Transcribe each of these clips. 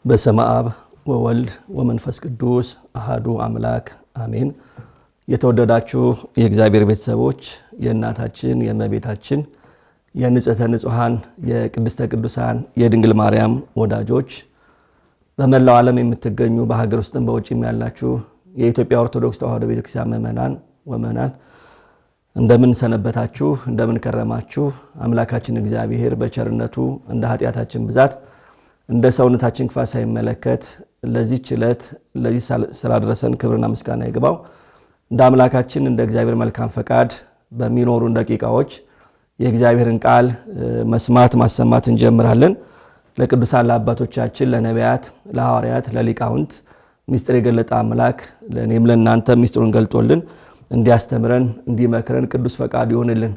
በስመ አብ ወወልድ ወመንፈስ ቅዱስ አሐዱ አምላክ አሜን። የተወደዳችሁ የእግዚአብሔር ቤተሰቦች የእናታችን የእመቤታችን የንጽሕተ ንጹሐን የቅድስተ ቅዱሳን የድንግል ማርያም ወዳጆች በመላው ዓለም የምትገኙ በሀገር ውስጥም በውጭም ያላችሁ የኢትዮጵያ ኦርቶዶክስ ተዋሕዶ ቤተክርስቲያን ምእመናን ወምእመናት እንደምን ሰነበታችሁ? እንደምን ከረማችሁ? አምላካችን እግዚአብሔር በቸርነቱ እንደ ኃጢአታችን ብዛት እንደ ሰውነታችን ክፋት ሳይመለከት ለዚህ ዕለት ለዚህ ስላደረሰን ክብርና ምስጋና ይግባው። እንደ አምላካችን እንደ እግዚአብሔር መልካም ፈቃድ በሚኖሩ ደቂቃዎች የእግዚአብሔርን ቃል መስማት ማሰማት እንጀምራለን። ለቅዱሳን ለአባቶቻችን ለነቢያት ለሐዋርያት ለሊቃውንት ምስጢር የገለጠ አምላክ ለኔም ለእናንተ ምስጢሩን ገልጦልን እንዲያስተምረን እንዲመክረን ቅዱስ ፈቃዱ ይሁንልን።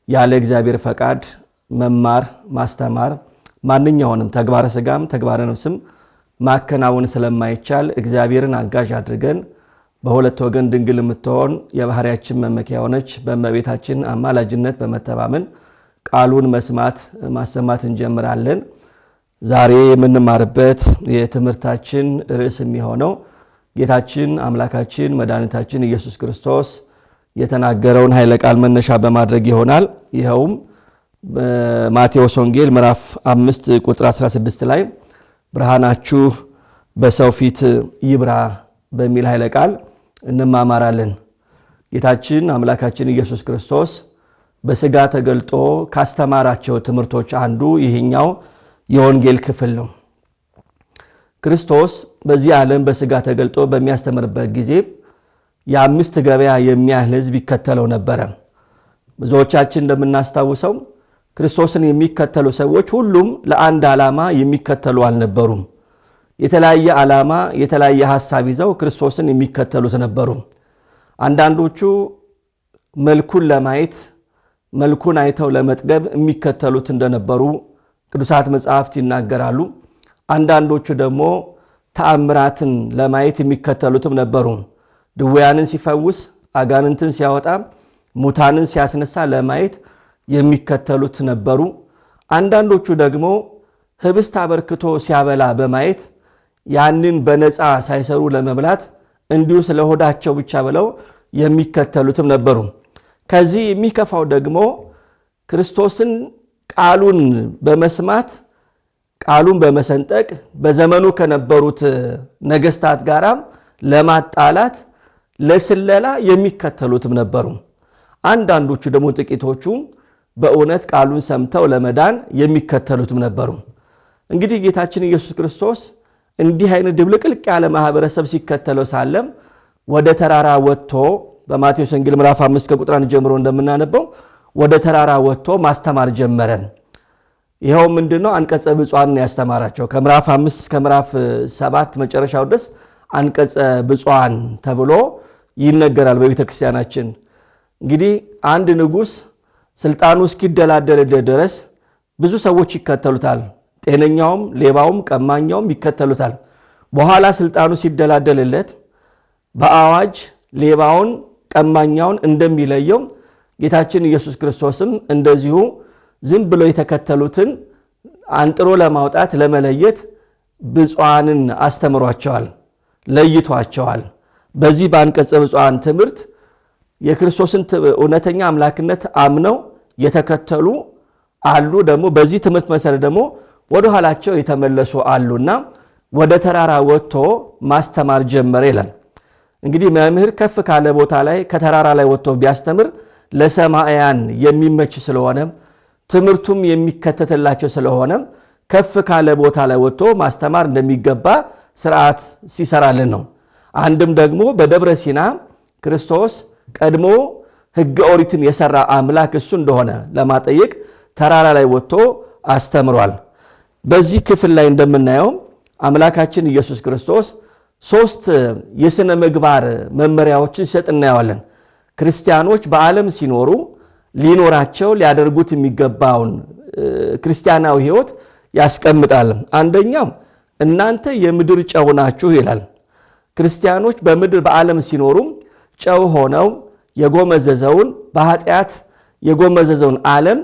ያለ እግዚአብሔር ፈቃድ መማር ማስተማር ማንኛውንም ተግባረ ሥጋም ተግባረ ነፍስም ማከናወን ስለማይቻል እግዚአብሔርን አጋዥ አድርገን በሁለት ወገን ድንግል የምትሆን የባህሪያችን መመኪያ ሆነች በእመቤታችን አማላጅነት በመተማመን ቃሉን መስማት ማሰማት እንጀምራለን። ዛሬ የምንማርበት የትምህርታችን ርዕስ የሚሆነው ጌታችን አምላካችን መድኃኒታችን ኢየሱስ ክርስቶስ የተናገረውን ኃይለ ቃል መነሻ በማድረግ ይሆናል። ይኸውም በማቴዎስ ወንጌል ምዕራፍ 5 ቁጥር 16 ላይ ብርሃናችሁ በሰው ፊት ይብራ በሚል ኃይለ ቃል እንማማራለን። ጌታችን አምላካችን ኢየሱስ ክርስቶስ በሥጋ ተገልጦ ካስተማራቸው ትምህርቶች አንዱ ይሄኛው የወንጌል ክፍል ነው። ክርስቶስ በዚህ ዓለም በሥጋ ተገልጦ በሚያስተምርበት ጊዜ የአምስት ገበያ የሚያህል ሕዝብ ይከተለው ነበረ። ብዙዎቻችን እንደምናስታውሰው ክርስቶስን የሚከተሉ ሰዎች ሁሉም ለአንድ ዓላማ የሚከተሉ አልነበሩም። የተለያየ ዓላማ የተለያየ ሐሳብ ይዘው ክርስቶስን የሚከተሉት ነበሩ። አንዳንዶቹ መልኩን ለማየት መልኩን አይተው ለመጥገብ የሚከተሉት እንደነበሩ ቅዱሳት መጻሕፍት ይናገራሉ። አንዳንዶቹ ደግሞ ተአምራትን ለማየት የሚከተሉትም ነበሩ። ድውያንን ሲፈውስ አጋንንትን ሲያወጣ ሙታንን ሲያስነሳ ለማየት የሚከተሉት ነበሩ። አንዳንዶቹ ደግሞ ህብስት አበርክቶ ሲያበላ በማየት ያንን በነፃ ሳይሰሩ ለመብላት እንዲሁ ስለሆዳቸው ብቻ ብለው የሚከተሉትም ነበሩ። ከዚህ የሚከፋው ደግሞ ክርስቶስን ቃሉን በመስማት ቃሉን በመሰንጠቅ በዘመኑ ከነበሩት ነገስታት ጋር ለማጣላት ለስለላ የሚከተሉትም ነበሩ። አንዳንዶቹ ደግሞ ጥቂቶቹ በእውነት ቃሉን ሰምተው ለመዳን የሚከተሉትም ነበሩ። እንግዲህ ጌታችን ኢየሱስ ክርስቶስ እንዲህ አይነት ድብልቅልቅ ያለ ማህበረሰብ ሲከተለው ሳለ ወደ ተራራ ወጥቶ በማቴዎስ ወንጌል ምዕራፍ 5 ከቁጥር 1 ጀምሮ እንደምናነበው ወደ ተራራ ወጥቶ ማስተማር ጀመረ። ይሄው ምንድነው? አንቀጸ ብፁዓን ያስተማራቸው ከምዕራፍ 5 እስከ ምዕራፍ 7 መጨረሻው ድረስ አንቀጸ ብፁዓን ተብሎ ይነገራል በቤተክርስቲያናችን። እንግዲህ አንድ ንጉስ ስልጣኑ እስኪደላደል ድረስ ብዙ ሰዎች ይከተሉታል። ጤነኛውም ሌባውም ቀማኛውም ይከተሉታል። በኋላ ስልጣኑ ሲደላደልለት በአዋጅ ሌባውን ቀማኛውን እንደሚለየው ጌታችን ኢየሱስ ክርስቶስም እንደዚሁ ዝም ብሎ የተከተሉትን አንጥሮ ለማውጣት ለመለየት ብፁዓንን አስተምሯቸዋል፣ ለይቷቸዋል። በዚህ በአንቀጸ ብፁዓን ትምህርት የክርስቶስን እውነተኛ አምላክነት አምነው የተከተሉ አሉ። ደግሞ በዚህ ትምህርት መሰረት ደግሞ ወደ ኋላቸው የተመለሱ አሉና ወደ ተራራ ወጥቶ ማስተማር ጀመረ ይላል። እንግዲህ መምህር ከፍ ካለ ቦታ ላይ ከተራራ ላይ ወጥቶ ቢያስተምር ለሰማያን የሚመች ስለሆነ ትምህርቱም የሚከተትላቸው ስለሆነ ከፍ ካለ ቦታ ላይ ወጥቶ ማስተማር እንደሚገባ ስርዓት ሲሰራልን ነው። አንድም ደግሞ በደብረ ሲና ክርስቶስ ቀድሞ ሕገ ኦሪትን የሰራ አምላክ እሱ እንደሆነ ለማጠየቅ ተራራ ላይ ወጥቶ አስተምሯል። በዚህ ክፍል ላይ እንደምናየው አምላካችን ኢየሱስ ክርስቶስ 3 የሥነ ምግባር መመሪያዎችን ሲሰጥ እናየዋለን። ክርስቲያኖች በዓለም ሲኖሩ ሊኖራቸው ሊያደርጉት የሚገባውን ክርስቲያናዊ ሕይወት ያስቀምጣል። አንደኛው እናንተ የምድር ጨው ናችሁ ይላል። ክርስቲያኖች በምድር በዓለም ሲኖሩ ጨው ሆነው የጎመዘዘውን በኃጢአት የጎመዘዘውን ዓለም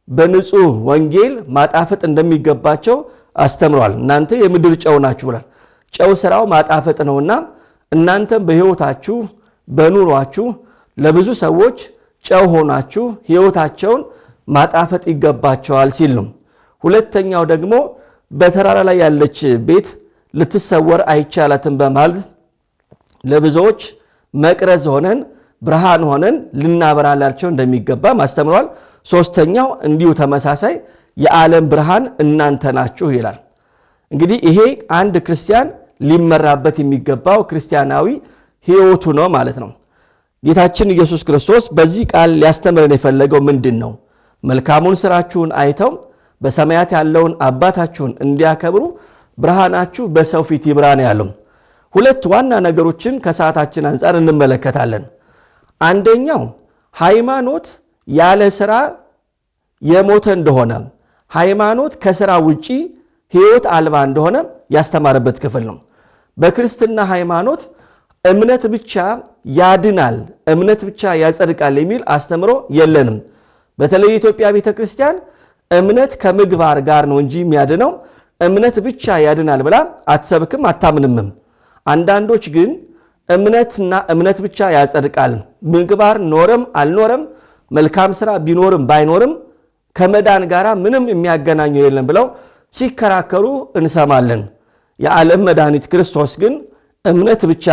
በንጹህ ወንጌል ማጣፈጥ እንደሚገባቸው አስተምሯል። እናንተ የምድር ጨው ናችሁ ብሏል። ጨው ስራው ማጣፈጥ ነውና እናንተም በሕይወታችሁ በኑሯችሁ ለብዙ ሰዎች ጨው ሆናችሁ ሕይወታቸውን ማጣፈጥ ይገባቸዋል ሲል ነው። ሁለተኛው ደግሞ በተራራ ላይ ያለች ቤት ልትሰወር አይቻላትም በማለት ለብዙዎች መቅረዝ ሆነን ብርሃን ሆነን ልናበራላቸው እንደሚገባ ማስተምሯል። ሶስተኛው እንዲሁ ተመሳሳይ የዓለም ብርሃን እናንተ ናችሁ ይላል። እንግዲህ ይሄ አንድ ክርስቲያን ሊመራበት የሚገባው ክርስቲያናዊ ሕይወቱ ነው ማለት ነው። ጌታችን ኢየሱስ ክርስቶስ በዚህ ቃል ሊያስተምረን የፈለገው ምንድን ነው? መልካሙን ስራችሁን አይተው በሰማያት ያለውን አባታችሁን እንዲያከብሩ ብርሃናችሁ በሰው ፊት ይብራ ነው ያለው። ሁለት ዋና ነገሮችን ከሰዓታችን አንጻር እንመለከታለን። አንደኛው ሃይማኖት ያለ ስራ የሞተ እንደሆነ፣ ሃይማኖት ከስራ ውጪ ሕይወት አልባ እንደሆነ ያስተማረበት ክፍል ነው። በክርስትና ሃይማኖት እምነት ብቻ ያድናል፣ እምነት ብቻ ያጸድቃል የሚል አስተምሮ የለንም። በተለይ የኢትዮጵያ ቤተክርስቲያን እምነት ከምግባር ጋር ነው እንጂ የሚያድነው እምነት ብቻ ያድናል ብላ አትሰብክም አታምንምም። አንዳንዶች ግን እምነትና እምነት ብቻ ያጸድቃል፣ ምግባር ኖረም አልኖረም መልካም ስራ ቢኖርም ባይኖርም ከመዳን ጋር ምንም የሚያገናኘው የለም ብለው ሲከራከሩ እንሰማለን። የዓለም መድኃኒት ክርስቶስ ግን እምነት ብቻ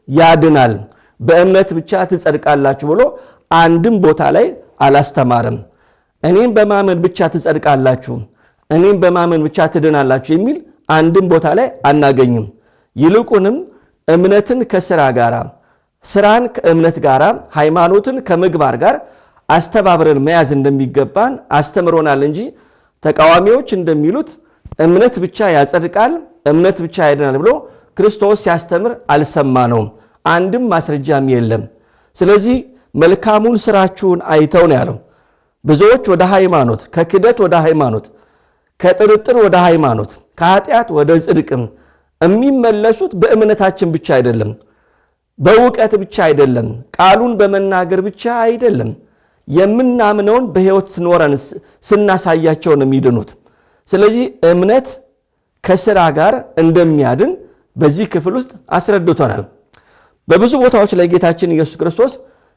ያድናል፣ በእምነት ብቻ ትጸድቃላችሁ ብሎ አንድም ቦታ ላይ አላስተማርም። እኔም በማመን ብቻ ትጸድቃላችሁ፣ እኔም በማመን ብቻ ትድናላችሁ የሚል አንድም ቦታ ላይ አናገኝም። ይልቁንም እምነትን ከስራ ጋር፣ ስራን ከእምነት ጋር፣ ሃይማኖትን ከምግባር ጋር አስተባብረን መያዝ እንደሚገባን አስተምሮናል እንጂ ተቃዋሚዎች እንደሚሉት እምነት ብቻ ያጸድቃል፣ እምነት ብቻ ያድናል ብሎ ክርስቶስ ሲያስተምር አልሰማነውም። አንድም ማስረጃም የለም። ስለዚህ መልካሙን ስራችሁን አይተው ነው ያለው። ብዙዎች ወደ ሃይማኖት፣ ከክደት ወደ ሃይማኖት፣ ከጥርጥር ወደ ሃይማኖት፣ ከኃጢአት ወደ ጽድቅም የሚመለሱት በእምነታችን ብቻ አይደለም፣ በእውቀት ብቻ አይደለም፣ ቃሉን በመናገር ብቻ አይደለም፣ የምናምነውን በሕይወት ኖረን ስናሳያቸው ነው የሚድኑት። ስለዚህ እምነት ከስራ ጋር እንደሚያድን በዚህ ክፍል ውስጥ አስረድቶናል። በብዙ ቦታዎች ላይ ጌታችን ኢየሱስ ክርስቶስ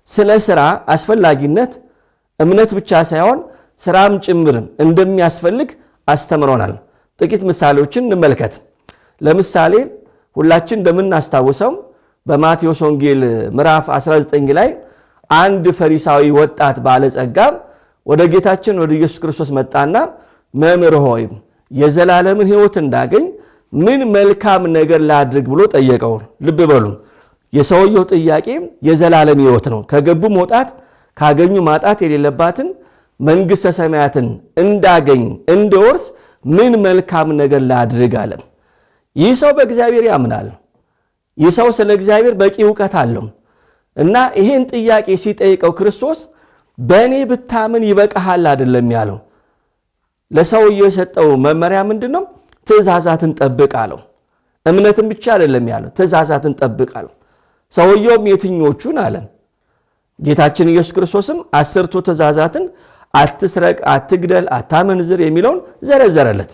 ስለ ስራ አስፈላጊነት እምነት ብቻ ሳይሆን ስራም ጭምር እንደሚያስፈልግ አስተምሮናል። ጥቂት ምሳሌዎችን እንመልከት። ለምሳሌ ሁላችን እንደምናስታውሰው በማቴዎስ ወንጌል ምዕራፍ 19 ላይ አንድ ፈሪሳዊ ወጣት ባለጸጋ ወደ ጌታችን ወደ ኢየሱስ ክርስቶስ መጣና መምህር ሆይ የዘላለምን ሕይወት እንዳገኝ ምን መልካም ነገር ላድርግ ብሎ ጠየቀው። ልብ በሉ፣ የሰውየው ጥያቄ የዘላለም ሕይወት ነው። ከገቡ መውጣት ካገኙ ማጣት የሌለባትን መንግሥተ ሰማያትን እንዳገኝ እንድወርስ ምን መልካም ነገር ላድርግ አለ። ይህ ሰው በእግዚአብሔር ያምናል። ይህ ሰው ስለ እግዚአብሔር በቂ ዕውቀት አለው እና ይሄን ጥያቄ ሲጠይቀው ክርስቶስ በእኔ ብታምን ይበቃሃል አይደለም ያለው። ለሰውየው የሰጠው መመሪያ ምንድነው? ትእዛዛትን ጠብቅ አለው። እምነትን ብቻ አይደለም ያለው፣ ትእዛዛትን ጠብቅ አለው። ሰውየውም የትኞቹን አለ? ጌታችን ኢየሱስ ክርስቶስም 10ቱ ትእዛዛትን አትስረቅ፣ አትግደል፣ አታመንዝር የሚለውን ዘረዘረለት።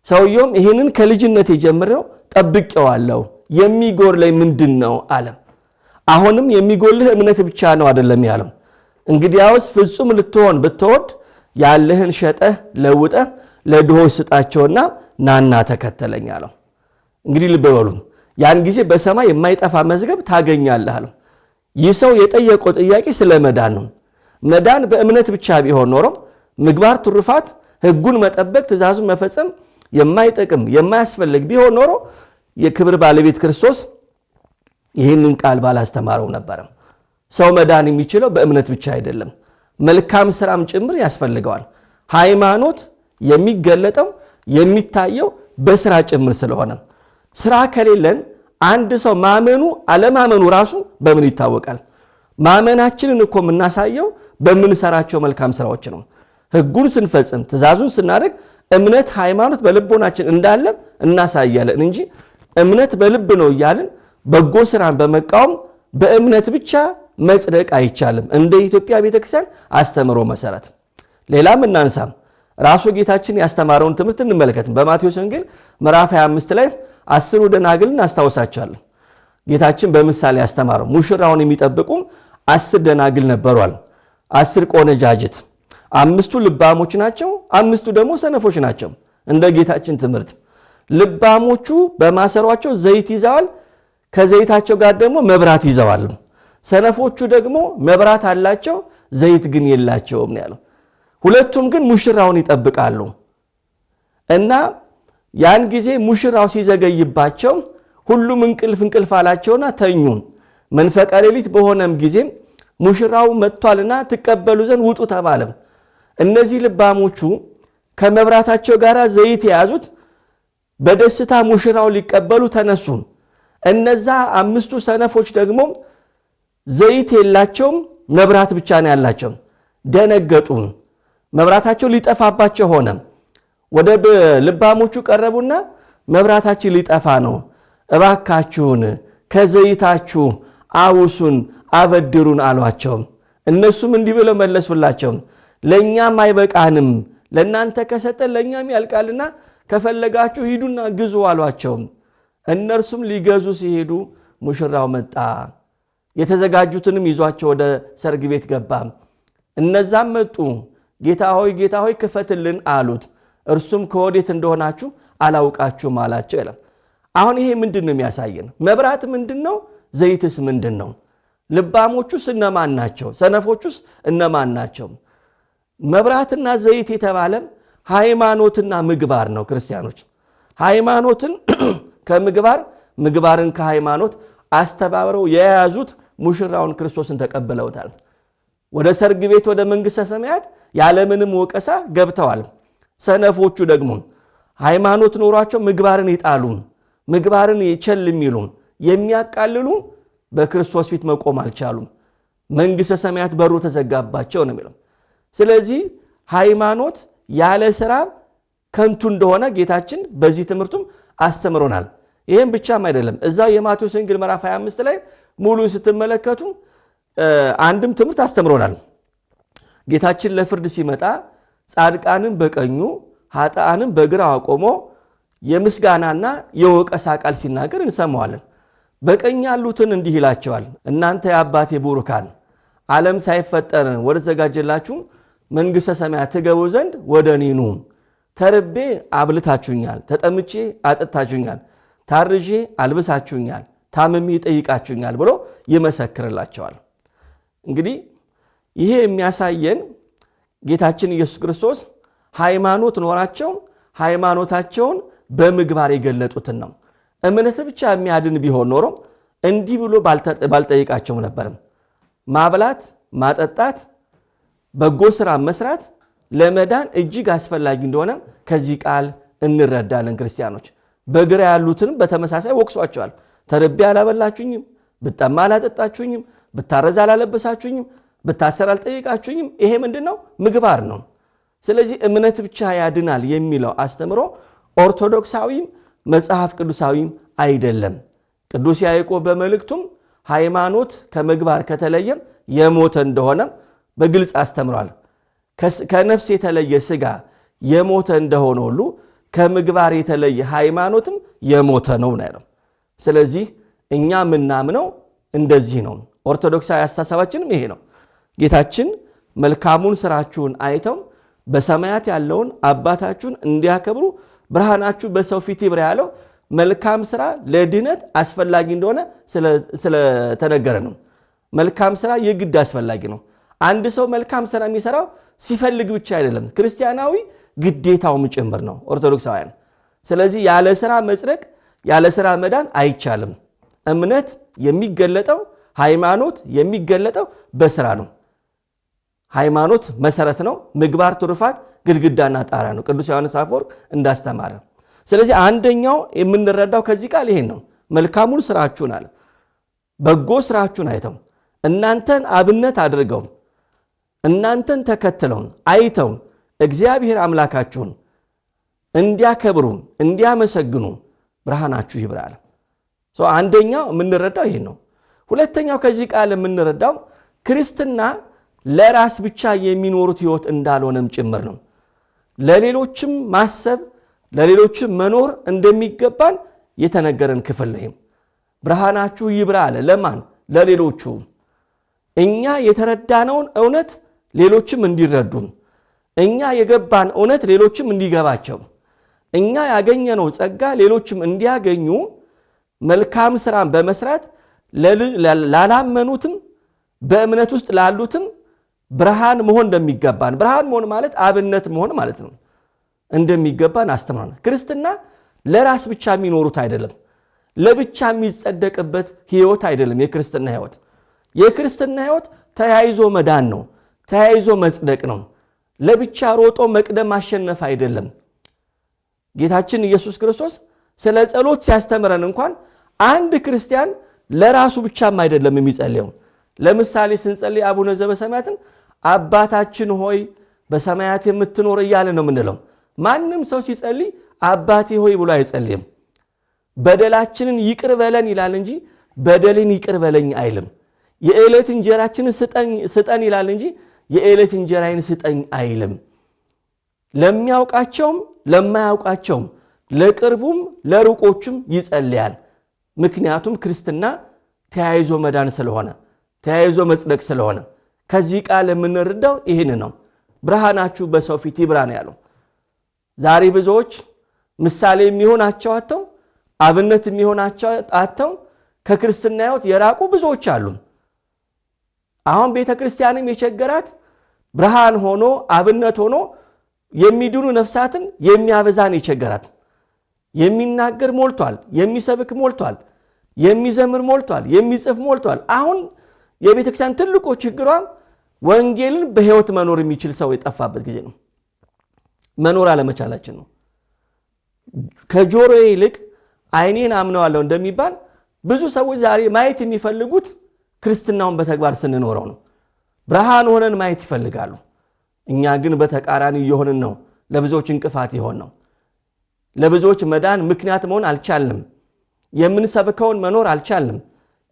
ሰውየውም ይሄንን ከልጅነት የጀመረው ጠብቄዋለሁ፣ የሚጎድለኝ ምንድነው አለ። አሁንም የሚጎልህ እምነት ብቻ ነው አይደለም ያለው። እንግዲያውስ ፍጹም ልትሆን ብትወድ ያለህን ሸጠህ ለውጠህ ለድሆች ስጣቸውና ናና ተከተለኝ አለው። እንግዲህ ልብ በሉ፣ ያን ጊዜ በሰማይ የማይጠፋ መዝገብ ታገኛለህ አለው። ይህ ሰው የጠየቀው ጥያቄ ስለ መዳን ነው። መዳን በእምነት ብቻ ቢሆን ኖሮ ምግባር፣ ትሩፋት፣ ሕጉን መጠበቅ፣ ትእዛዙን መፈጸም የማይጠቅም የማያስፈልግ ቢሆን ኖሮ የክብር ባለቤት ክርስቶስ ይህንን ቃል ባላስተማረው ነበር። ሰው መዳን የሚችለው በእምነት ብቻ አይደለም፣ መልካም ስራም ጭምር ያስፈልገዋል። ሃይማኖት የሚገለጠው የሚታየው በስራ ጭምር ስለሆነ ስራ ከሌለን አንድ ሰው ማመኑ አለማመኑ ራሱ በምን ይታወቃል? ማመናችንን እኮ የምናሳየው በምንሰራቸው መልካም ስራዎች ነው። ሕጉን ስንፈጽም ትእዛዙን ስናደርግ እምነት ሃይማኖት በልቦናችን እንዳለ እናሳያለን እንጂ እምነት በልብ ነው እያልን በጎ ስራን በመቃወም በእምነት ብቻ መጽደቅ አይቻልም። እንደ ኢትዮጵያ ቤተክርስቲያን አስተምሮ መሰረት ሌላም እናንሳም። ራሱ ጌታችን ያስተማረውን ትምህርት እንመለከትም። በማቴዎስ ወንጌል ምዕራፍ 25 ላይ 10 ደናግልን አስታውሳቸዋለን። ጌታችን በምሳሌ ያስተማረው ሙሽራውን የሚጠብቁ 10 ደናግል ነበሯል። 10 ቆነጃጅት፣ 5ቱ ልባሞች ናቸው፣ 5ቱ ደግሞ ሰነፎች ናቸው። እንደ ጌታችን ትምህርት ልባሞቹ በማሰሯቸው ዘይት ይዘዋል፣ ከዘይታቸው ጋር ደግሞ መብራት ይዘዋል። ሰነፎቹ ደግሞ መብራት አላቸው፣ ዘይት ግን የላቸውም ያለው። ሁለቱም ግን ሙሽራውን ይጠብቃሉ እና ያን ጊዜ ሙሽራው ሲዘገይባቸው ሁሉም እንቅልፍ አላቸውና ተኙ። መንፈቀ ሌሊት በሆነም ጊዜ ሙሽራው መጥቷልና ትቀበሉ ዘንድ ውጡ ተባለ። እነዚህ ልባሞቹ ከመብራታቸው ጋር ዘይት የያዙት በደስታ ሙሽራው ሊቀበሉ ተነሱ። እነዛ 5ቱ ሰነፎች ደግሞ ዘይት የላቸውም፣ መብራት ብቻ ነው ያላቸው። ደነገጡ። መብራታቸው ሊጠፋባቸው ሆነ። ወደ ልባሞቹ ቀረቡና መብራታችን ሊጠፋ ነው፣ እባካችሁን ከዘይታችሁ አውሱን አበድሩን አሏቸው። እነሱም እንዲህ ብለው መለሱላቸው፣ ለኛም አይበቃንም፣ ለናንተ ከሰጠን ለኛም ያልቃልና ከፈለጋችሁ ሂዱና ግዙ አሏቸው። እነርሱም ሊገዙ ሲሄዱ ሙሽራው መጣ። የተዘጋጁትንም ይዟቸው ወደ ሰርግ ቤት ገባ። እነዛም መጡ። ጌታ ሆይ ክፈትልን አሉት። እርሱም ከወዴት እንደሆናችሁ አላውቃችሁም አላቸው ይላል። አሁን ይሄ ምንድነው የሚያሳየን? መብራት ምንድነው? ዘይትስ ምንድነው? ልባሞቹስ እነማን ናቸው? ሰነፎቹስ እነማን ናቸው? መብራትና ዘይት የተባለ ሃይማኖትና ምግባር ነው። ክርስቲያኖች ሃይማኖትን ከምግባር ምግባርን ከሃይማኖት አስተባብረው የያዙት ሙሽራውን ክርስቶስን ተቀበለውታል። ወደ ሰርግ ቤት ወደ መንግሥተ ሰማያት ያለምንም ወቀሳ ገብተዋል። ሰነፎቹ ደግሞ ሃይማኖት ኖሯቸው ምግባርን ይጣሉ፣ ምግባርን ይቸል የሚሉ የሚያቃልሉ በክርስቶስ ፊት መቆም አልቻሉም። መንግሥተ ሰማያት በሩ ተዘጋባቸው ነው የሚለው። ስለዚህ ሃይማኖት ያለ ሥራ ከንቱ እንደሆነ ጌታችን በዚህ ትምህርቱም አስተምሮናል። ይህም ብቻም አይደለም። እዛው የማቴዎስ ወንጌል ምዕራፍ 25 ላይ ሙሉን ስትመለከቱ አንድም ትምህርት አስተምሮናል። ጌታችን ለፍርድ ሲመጣ ጻድቃንን በቀኙ ኃጥአንን በግራው አቆሞ የምስጋናና የወቀሳ ቃል ሲናገር እንሰማዋለን። በቀኝ ያሉትን እንዲህ ይላቸዋል፣ እናንተ የአባቴ ቡሩካን ዓለም ሳይፈጠር ወደ ተዘጋጀላችሁ መንግሥተ ሰማያት ትገቡ ዘንድ ወደ እኔ ኑ። ተርቤ አብልታችሁኛል፣ ተጠምቼ አጠጥታችሁኛል፣ ታርዤ አልብሳችሁኛል፣ ታምሜ ጠይቃችሁኛል ብሎ ይመሰክርላቸዋል። እንግዲህ ይሄ የሚያሳየን ጌታችን ኢየሱስ ክርስቶስ ሃይማኖት ኖራቸው ሃይማኖታቸውን በምግባር የገለጡትን ነው። እምነት ብቻ የሚያድን ቢሆን ኖሮ እንዲህ ብሎ ባልጠይቃቸውም ነበርም። ማብላት፣ ማጠጣት፣ በጎ ስራ መስራት ለመዳን እጅግ አስፈላጊ እንደሆነ ከዚህ ቃል እንረዳለን። ክርስቲያኖች በግራ ያሉትን በተመሳሳይ ወቅሷቸዋል። ተርቤ አላበላችሁኝም፣ ብጠማ አላጠጣችሁኝም፣ ብታረዝ አላለበሳችሁኝም፣ ብታሰር አልጠይቃችሁኝም። ይሄ ምንድነው? ምግባር ነው። ስለዚህ እምነት ብቻ ያድናል የሚለው አስተምሮ ኦርቶዶክሳዊም መጽሐፍ ቅዱሳዊም አይደለም። ቅዱስ ያዕቆብ በመልእክቱም ሃይማኖት ከምግባር ከተለየም የሞተ እንደሆነ በግልጽ አስተምሯል። ከነፍስ የተለየ ሥጋ የሞተ እንደሆነ ሁሉ ከምግባር የተለየ ሃይማኖትም የሞተ ነው ነው። ስለዚህ እኛ ምናምነው እንደዚህ ነው። ኦርቶዶክሳዊ አስተሳሰባችንም ይሄ ነው። ጌታችን መልካሙን ስራችሁን አይተው በሰማያት ያለውን አባታችሁን እንዲያከብሩ ብርሃናችሁ በሰው ፊት ይብራ ያለው መልካም ስራ ለድነት አስፈላጊ እንደሆነ ስለተነገረ ነው። መልካም ስራ የግድ አስፈላጊ ነው። አንድ ሰው መልካም ስራ የሚሰራው ሲፈልግ ብቻ አይደለም፣ ክርስቲያናዊ ግዴታውም ጭምር ነው ኦርቶዶክሳውያን። ስለዚህ ያለ ስራ መጽደቅ ያለ ስራ መዳን አይቻልም። እምነት የሚገለጠው ሃይማኖት የሚገለጠው በስራ ነው። ሃይማኖት መሰረት ነው፣ ምግባር ትሩፋት ግድግዳና ጣራ ነው ቅዱስ ዮሐንስ አፈወርቅ እንዳስተማረ። ስለዚህ አንደኛው የምንረዳው ከዚህ ቃል ይሄን ነው። መልካሙን ስራችሁን አለ በጎ ስራችሁን አይተው እናንተን አብነት አድርገው እናንተን ተከትለው አይተው እግዚአብሔር አምላካችሁን እንዲያከብሩ እንዲያመሰግኑ ብርሃናችሁ ይብራል። አንደኛው የምንረዳው ይሄን ነው። ሁለተኛው ከዚህ ቃል የምንረዳው ክርስትና ለራስ ብቻ የሚኖሩት ህይወት እንዳልሆነም ጭምር ነው። ለሌሎችም ማሰብ ለሌሎችም መኖር እንደሚገባን የተነገረን ክፍል ነው። ብርሃናችሁ ይብራ አለ ለማን? ለሌሎቹ። እኛ የተረዳነውን እውነት ሌሎችም እንዲረዱ፣ እኛ የገባን እውነት ሌሎችም እንዲገባቸው፣ እኛ ያገኘነው ጸጋ ሌሎችም እንዲያገኙ መልካም ስራን በመስራት ላላመኑትም በእምነት ውስጥ ላሉትም ብርሃን መሆን እንደሚገባን፣ ብርሃን መሆን ማለት አብነት መሆን ማለት ነው፣ እንደሚገባን አስተምረናል። ክርስትና ለራስ ብቻ የሚኖሩት አይደለም፣ ለብቻ የሚጸደቅበት ህይወት አይደለም። የክርስትና ህይወት ተያይዞ መዳን ነው፣ ተያይዞ መጽደቅ ነው። ለብቻ ሮጦ መቅደም ማሸነፍ አይደለም። ጌታችን ኢየሱስ ክርስቶስ ስለ ጸሎት ሲያስተምረን እንኳን አንድ ክርስቲያን ለራሱ ብቻም አይደለም የሚጸልየው። ለምሳሌ ስንጸልይ አቡነ ዘበሰማያትን አባታችን ሆይ በሰማያት የምትኖር እያለ ነው የምንለው። ማንም ሰው ሲጸልይ አባቴ ሆይ ብሎ አይጸልይም። በደላችንን ይቅር በለን ይላል እንጂ በደልን ይቅር በለኝ አይልም። የዕለት እንጀራችንን ስጠን ይላል እንጂ የዕለት እንጀራዬን ስጠኝ አይልም። ለሚያውቃቸውም ለማያውቃቸውም ለቅርቡም ለሩቆቹም ይጸልያል። ምክንያቱም ክርስትና ተያይዞ መዳን ስለሆነ ተያይዞ መጽደቅ ስለሆነ ከዚህ ቃል የምንረዳው ይህን ነው። ብርሃናችሁ በሰው ፊት ይብራ ነው ያለው። ዛሬ ብዙዎች ምሳሌ የሚሆናቸው አጥተው አብነት የሚሆናቸው አጥተው ከክርስትና ህይወት የራቁ ብዙዎች አሉ። አሁን ቤተክርስቲያንም የቸገራት ብርሃን ሆኖ አብነት ሆኖ የሚድኑ ነፍሳትን የሚያበዛን የቸገራት። የሚናገር ሞልቷል፣ የሚሰብክ ሞልቷል፣ የሚዘምር ሞልቷል፣ የሚጽፍ ሞልቷል። አሁን የቤተክርስቲያን ትልቁ ችግሯ ወንጌልን በህይወት መኖር የሚችል ሰው የጠፋበት ጊዜ ነው። መኖር አለመቻላችን ነው። ከጆሮዬ ይልቅ አይኔን አምነዋለሁ እንደሚባል ብዙ ሰዎች ዛሬ ማየት የሚፈልጉት ክርስትናውን በተግባር ስንኖረው ነው። ብርሃን ሆነን ማየት ይፈልጋሉ። እኛ ግን በተቃራኒ እየሆንን ነው። ለብዙዎች እንቅፋት ይሆን ነው። ለብዙዎች መዳን ምክንያት መሆን አልቻልንም። የምንሰብከውን መኖር አልቻልንም።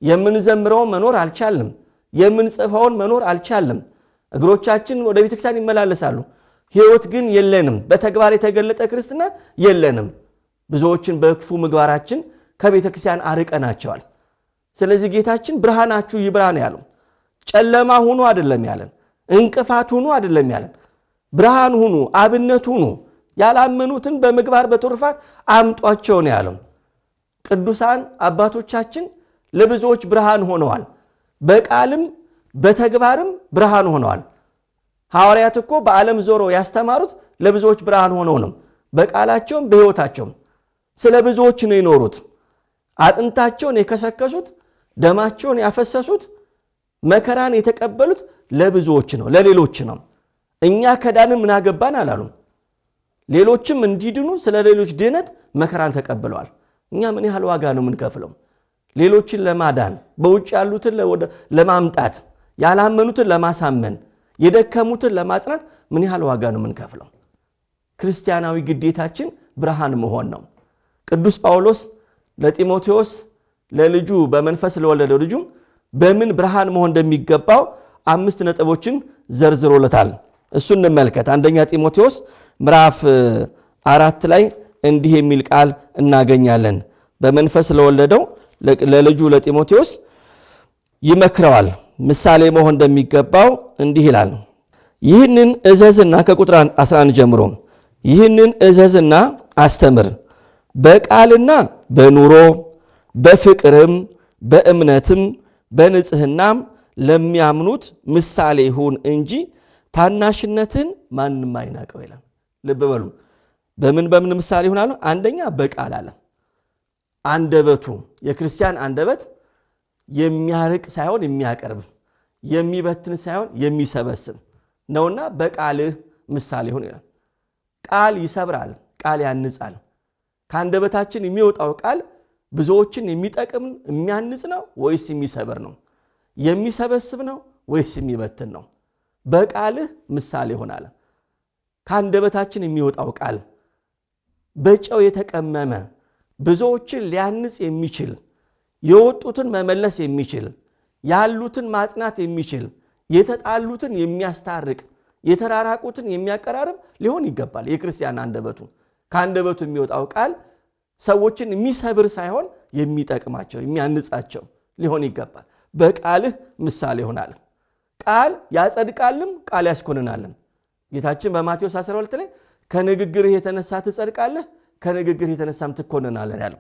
የምንዘምረውን መኖር አልቻልንም። የምንጽፈውን መኖር አልቻልንም። እግሮቻችን ወደ ቤተክርስቲያን ይመላለሳሉ፣ ህይወት ግን የለንም። በተግባር የተገለጠ ክርስትና የለንም። ብዙዎችን በክፉ ምግባራችን ከቤተክርስቲያን አርቀናቸዋል። ስለዚህ ጌታችን ብርሃናችሁ ይብራ ነው ያለው። ጨለማ ሁኑ አይደለም ያለን፣ እንቅፋት ሁኑ አይደለም ያለን። ብርሃን ሁኑ፣ አብነት ሁኑ፣ ያላመኑትን በምግባር በትሩፋት አምጧቸው ነው ያለው። ቅዱሳን አባቶቻችን ለብዙዎች ብርሃን ሆነዋል። በቃልም በተግባርም ብርሃን ሆነዋል። ሐዋርያት እኮ በዓለም ዞሮ ያስተማሩት ለብዙዎች ብርሃን ሆነው ነው። በቃላቸውም በህይወታቸውም ስለ ብዙዎች ነው የኖሩት። አጥንታቸውን የከሰከሱት፣ ደማቸውን ያፈሰሱት፣ መከራን የተቀበሉት ለብዙዎች ነው፣ ለሌሎች ነው። እኛ ከዳንን ምን አገባን አላሉም። ሌሎችም እንዲድኑ ስለ ሌሎች ድነት መከራን ተቀብለዋል። እኛ ምን ያህል ዋጋ ነው የምንከፍለው? ሌሎችን ለማዳን በውጭ ያሉትን ለማምጣት ያላመኑትን ለማሳመን የደከሙትን ለማጽናት ምን ያህል ዋጋ ነው የምንከፍለው? ክርስቲያናዊ ግዴታችን ብርሃን መሆን ነው። ቅዱስ ጳውሎስ ለጢሞቴዎስ ለልጁ በመንፈስ ለወለደው ልጁ በምን ብርሃን መሆን እንደሚገባው 5 ነጥቦችን ዘርዝሮለታል። እሱን እንመልከት። አንደኛ ጢሞቴዎስ ምዕራፍ 4 ላይ እንዲህ የሚል ቃል እናገኛለን። በመንፈስ ለወለደው ለልጁ ለጢሞቴዎስ ይመክረዋል። ምሳሌ መሆን እንደሚገባው እንዲህ ይላል። ይህንን እዘዝና ከቁጥር 11 ጀምሮ ይህንን እዘዝና አስተምር፣ በቃልና በኑሮ በፍቅርም በእምነትም በንጽህናም ለሚያምኑት ምሳሌ ሁን እንጂ ታናሽነትን ማንም አይናቀው ይላል። ልብ በሉ። በምን ምሳሌ ይሆናል? አንደኛ በቃል አለ። አንደበቱ የክርስቲያን አንደበት የሚያርቅ ሳይሆን የሚያቀርብ የሚበትን ሳይሆን የሚሰበስብ ነውና በቃልህ ምሳሌ ሁን ይላል። ቃል ይሰብራል፣ ቃል ያንጻል። ከአንደበታችን የሚወጣው ቃል ብዙዎችን የሚጠቅም የሚያንጽ ነው ወይስ የሚሰብር ነው? የሚሰበስብ ነው ወይስ የሚበትን ነው? በቃልህ ምሳሌ ሆናለ። ከአንደበታችን የሚወጣው ቃል በጨው የተቀመመ ብዙዎችን ሊያንጽ የሚችል የወጡትን መመለስ የሚችል ያሉትን ማጽናት የሚችል የተጣሉትን የሚያስታርቅ የተራራቁትን የሚያቀራርብ ሊሆን ይገባል። የክርስቲያን አንደበቱ ከአንደበቱ የሚወጣው ቃል ሰዎችን የሚሰብር ሳይሆን የሚጠቅማቸው የሚያንጻቸው ሊሆን ይገባል። በቃልህ ምሳሌ ሆናል። ቃል ያጸድቃልም ቃል ያስኮንናልም። ጌታችን በማቴዎስ 12 ላይ ከንግግርህ የተነሳ ትጸድቃለህ ከንግግርህ የተነሳም ትኮንናለህ ያለው።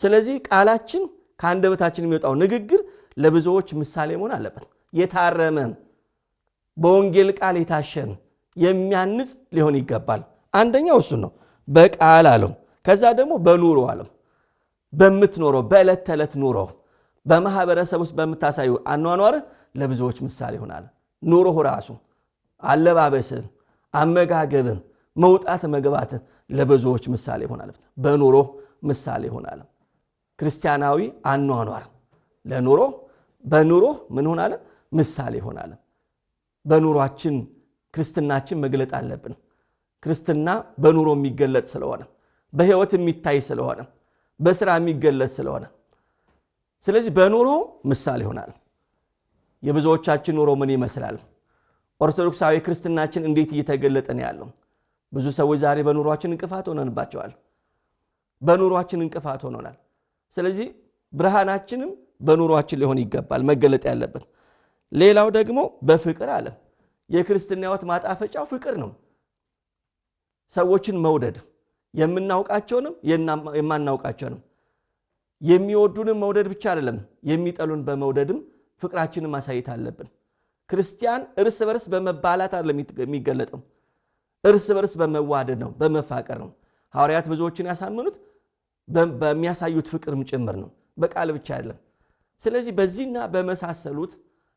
ስለዚህ ቃላችን ከአንደበታችን የሚወጣው ንግግር ለብዙዎች ምሳሌ መሆን አለበት። የታረመ በወንጌል ቃል የታሸን የሚያንጽ ሊሆን ይገባል። አንደኛው እሱ ነው፣ በቃል አለው። ከዛ ደግሞ በኑሮ አለው። በምትኖረው በዕለት ተዕለት ኑሮ በማህበረሰብ ውስጥ በምታሳዩ አኗኗር ለብዙዎች ምሳሌ ይሆናል። ኑሮህ ራሱ አለባበስህ፣ አመጋገብህ፣ መውጣት መግባት ለብዙዎች ምሳሌ ይሆናል። በኑሮ ምሳሌ ይሆናል። ክርስቲያናዊ አኗኗር ለኑሮ በኑሮ ምን ሆናለ? ምሳሌ ይሆናል። በኑሯችን ክርስትናችን መግለጥ አለብን። ክርስትና በኑሮ የሚገለጥ ስለሆነ በህይወት የሚታይ ስለሆነ በስራ የሚገለጥ ስለሆነ ስለዚህ በኑሮ ምሳሌ ይሆናል። የብዙዎቻችን ኑሮ ምን ይመስላል? ኦርቶዶክሳዊ ክርስትናችን እንዴት እየተገለጠ ነው ያለው? ብዙ ሰዎች ዛሬ በኑሯችን እንቅፋት ሆነንባቸዋል። በኑሯችን እንቅፋት ሆነናል። ስለዚህ ብርሃናችንም በኑሯችን ሊሆን ይገባል መገለጥ ያለበት። ሌላው ደግሞ በፍቅር አለ። የክርስትና ሕይወት ማጣፈጫው ፍቅር ነው። ሰዎችን መውደድ የምናውቃቸውንም የማናውቃቸውንም የሚወዱንም መውደድ ብቻ አይደለም፣ የሚጠሉን በመውደድም ፍቅራችንን ማሳየት አለብን። ክርስቲያን እርስ በርስ በመባላት አይደለም የሚገለጠው፣ እርስ በርስ በመዋደድ ነው፣ በመፋቀር ነው። ሐዋርያት ብዙዎችን ያሳመኑት በሚያሳዩት ፍቅርም ጭምር ነው፣ በቃል ብቻ አይደለም። ስለዚህ በዚህና በመሳሰሉት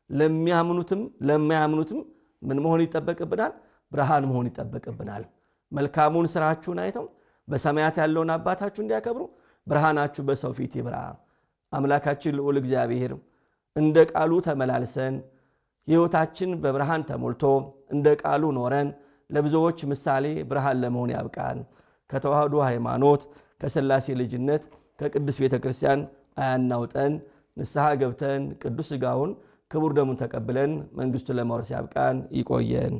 ለሚያምኑትም ለማያምኑትም ምን መሆን ይጠበቅብናል? ብርሃን መሆን ይጠበቅብናል። መልካሙን ስራችሁን አይተው በሰማያት ያለውን አባታችሁ እንዲያከብሩ ብርሃናችሁ በሰው ፊት ይብራ። አምላካችን ልዑል እግዚአብሔር እንደ ቃሉ ተመላልሰን ሕይወታችን በብርሃን ተሞልቶ እንደ ቃሉ ኖረን ለብዙዎች ምሳሌ ብርሃን ለመሆን ያብቃን። ከተዋህዶ ሃይማኖት ከሥላሴ ልጅነት ከቅድስት ቤተክርስቲያን አያናውጠን። ንስሐ ገብተን ቅዱስ ሥጋውን ክቡር ደሙን ተቀብለን መንግሥቱን ለመውረስ ያብቃን። ይቆየን።